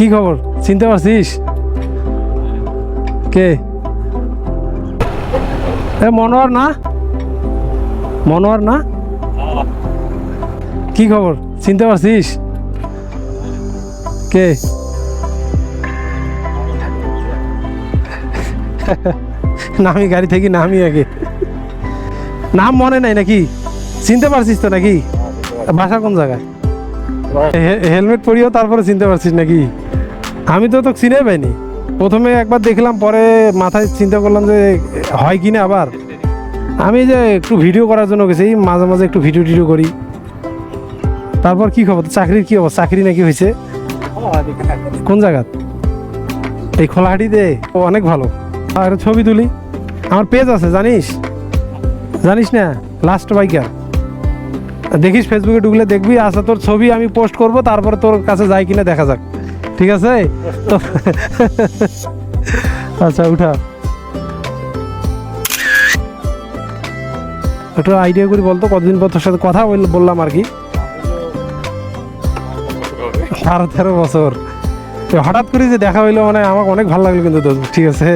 কি খবর, চিনতে পারছিস? কে? এ মনোয়ার না? মনোয়ার না? কি খবর, চিনতে পারছিস? কে? নামি গাড়ি থেকে, নামি আগে। নাম মনে নাই নাকি? চিনতে পারছিস তো নাকি? বাসা কোন জায়গায়? হেলমেট পরিয়েও তারপরে চিনতে পারছিস নাকি? আমি তো তোকে চিনে পাইনি। প্রথমে একবার দেখলাম, পরে মাথায় চিন্তা করলাম যে হয় কিনা আবার। আমি যে একটু ভিডিও করার জন্য গেছি, মাঝে মাঝে একটু ভিডিও টিডিও করি। তারপর কি খবর, চাকরির কি অবস্থা? চাকরি নাকি হয়েছে? কোন জায়গা? এই খোলাহাটিতে? ও অনেক ভালো। আর ছবি তুলি, আমার পেজ আছে জানিস? জানিস না? Last biker. দেখিস, ফেসবুকে ঢুকলে দেখবি, আচ্ছা তোর ছবি আমি পোস্ট করব, তারপরে তোর কাছে যাই কিনা দেখা যাক, ঠিক আছে? তো আচ্ছা উঠা, একটু আইডিয়া করি বলতো, কতদিন পর তোর সাথে কথা বললাম আর কি। 12-13 বছর। তো হঠাৎ করে যে দেখা হইলো, মানে আমাকে অনেক ভালো লাগলো কিন্তু দোস্ত, ঠিক আছে?